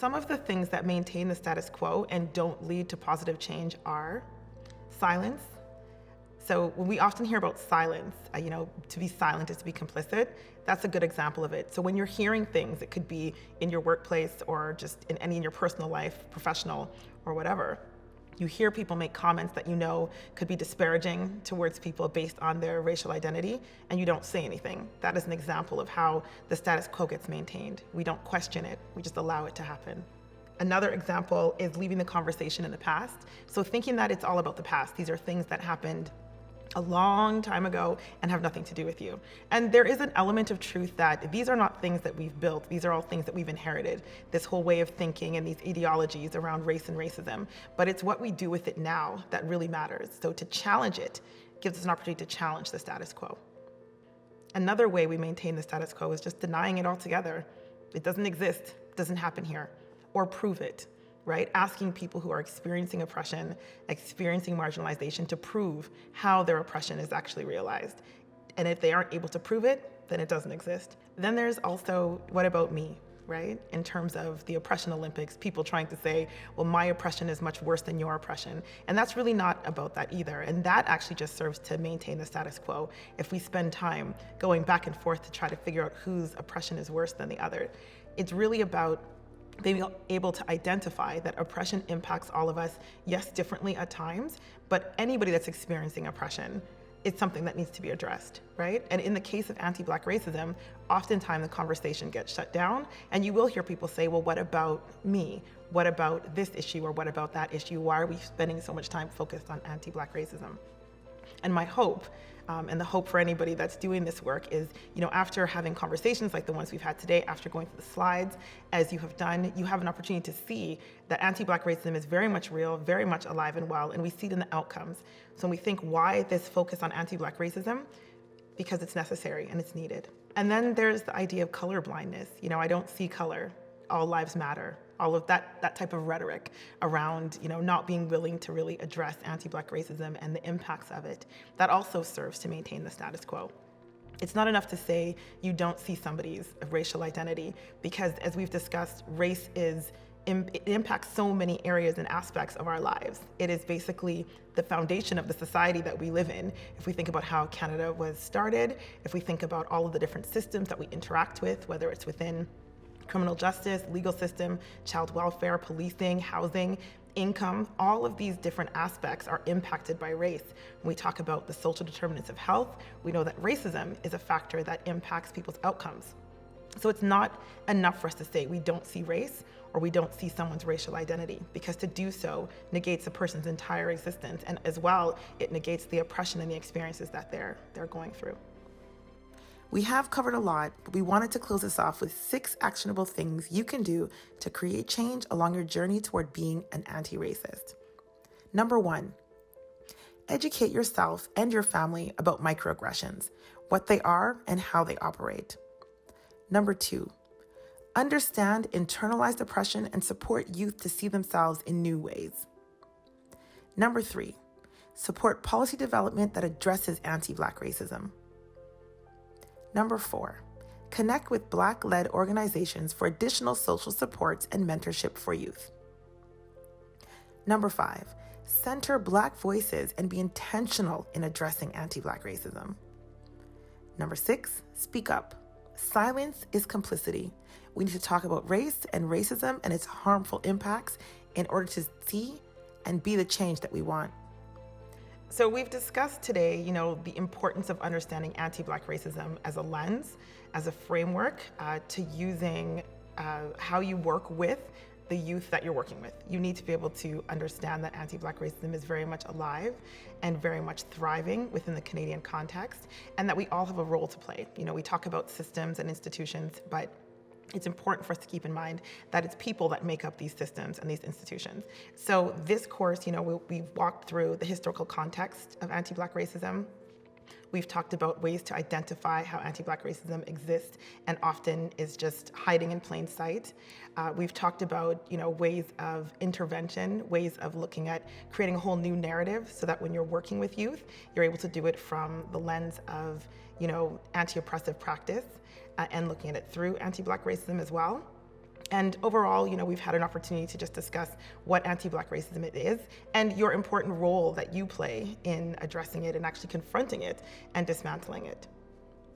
some of the things that maintain the status quo and don't lead to positive change are silence. So when we often hear about silence, to be silent is to be complicit. That's a good example of it. So when you're hearing things, it could be in your workplace or just in your personal life, professional or whatever. You hear people make comments that could be disparaging towards people based on their racial identity, and you don't say anything. That is an example of how the status quo gets maintained. We don't question it, we just allow it to happen. Another example is leaving the conversation in the past. So thinking that it's all about the past. These are things that happened a long time ago and have nothing to do with you. And there is an element of truth that these are not things that we've built. These are all things that we've inherited, this whole way of thinking and these ideologies around race and racism. But it's what we do with it now that really matters. So to challenge it gives us an opportunity to challenge the status quo. Another way we maintain the status quo is just denying it altogether. It doesn't exist, it doesn't happen here, or prove it. Right? Asking people who are experiencing oppression, experiencing marginalization to prove how their oppression is actually realized. And if they aren't able to prove it, then it doesn't exist. Then there's also, what about me, right? In terms of the oppression Olympics, people trying to say, well, my oppression is much worse than your oppression. And that's really not about that either. And that actually just serves to maintain the status quo if we spend time going back and forth to try to figure out whose oppression is worse than the other. It's really about being able to identify that oppression impacts all of us, yes, differently at times, but anybody that's experiencing oppression, it's something that needs to be addressed, right? And in the case of anti-Black racism, oftentimes the conversation gets shut down, and you will hear people say, well, what about me? What about this issue, or what about that issue? Why are we spending so much time focused on anti-Black racism? And my hope, and the hope for anybody that's doing this work is, after having conversations like the ones we've had today, after going through the slides, as you have done, you have an opportunity to see that anti-Black racism is very much real, very much alive and well, and we see it in the outcomes. So when we think, why this focus on anti-Black racism? Because it's necessary and it's needed. And then there's the idea of colorblindness. I don't see color. All lives matter. All of that type of rhetoric around, not being willing to really address anti-Black racism and the impacts of it, that also serves to maintain the status quo. It's not enough to say you don't see somebody's racial identity, because as we've discussed, race it impacts so many areas and aspects of our lives. It is basically the foundation of the society that we live in. If we think about how Canada was started, if we think about all of the different systems that we interact with, whether it's within criminal justice, legal system, child welfare, policing, housing, income, all of these different aspects are impacted by race. When we talk about the social determinants of health, we know that racism is a factor that impacts people's outcomes. So it's not enough for us to say we don't see race or we don't see someone's racial identity, because to do so negates a person's entire existence, and as well, it negates the oppression and the experiences that they're going through. We have covered a lot, but we wanted to close this off with 6 actionable things you can do to create change along your journey toward being an anti-racist. Number 1, educate yourself and your family about microaggressions, what they are and how they operate. Number 2, understand internalized oppression and support youth to see themselves in new ways. Number 3, support policy development that addresses anti-Black racism. Number 4, connect with Black-led organizations for additional social supports and mentorship for youth. Number 5, center Black voices and be intentional in addressing anti-Black racism. Number 6, speak up. Silence is complicity. We need to talk about race and racism and its harmful impacts in order to see and be the change that we want. So we've discussed today, the importance of understanding anti-Black racism as a lens, as a framework, to using how you work with the youth that you're working with. You need to be able to understand that anti-Black racism is very much alive and very much thriving within the Canadian context, and that we all have a role to play. We talk about systems and institutions, but it's important for us to keep in mind that it's people that make up these systems and these institutions. So this course, we've walked through the historical context of anti-Black racism. We've talked about ways to identify how anti-Black racism exists and often is just hiding in plain sight. We've talked about, ways of intervention, ways of looking at creating a whole new narrative so that when you're working with youth, you're able to do it from the lens of, anti-oppressive practice and looking at it through anti-Black racism as well. And overall, we've had an opportunity to just discuss what anti-Black racism it is and your important role that you play in addressing it and actually confronting it and dismantling it.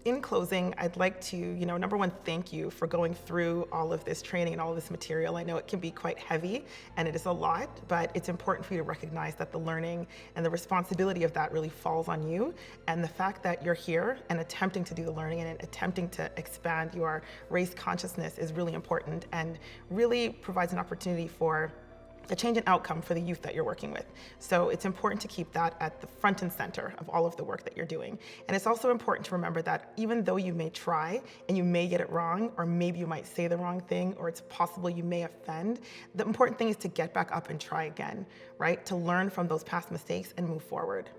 In closing, I'd like to, number one, thank you for going through all of this training and all of this material. I know it can be quite heavy and it is a lot, but it's important for you to recognize that the learning and the responsibility of that really falls on you. And the fact that you're here and attempting to do the learning and attempting to expand your race consciousness is really important and really provides an opportunity for a change in outcome for the youth that you're working with. So it's important to keep that at the front and center of all of the work that you're doing. And it's also important to remember that even though you may try and you may get it wrong, or maybe you might say the wrong thing, or it's possible you may offend, the important thing is to get back up and try again, right? To learn from those past mistakes and move forward.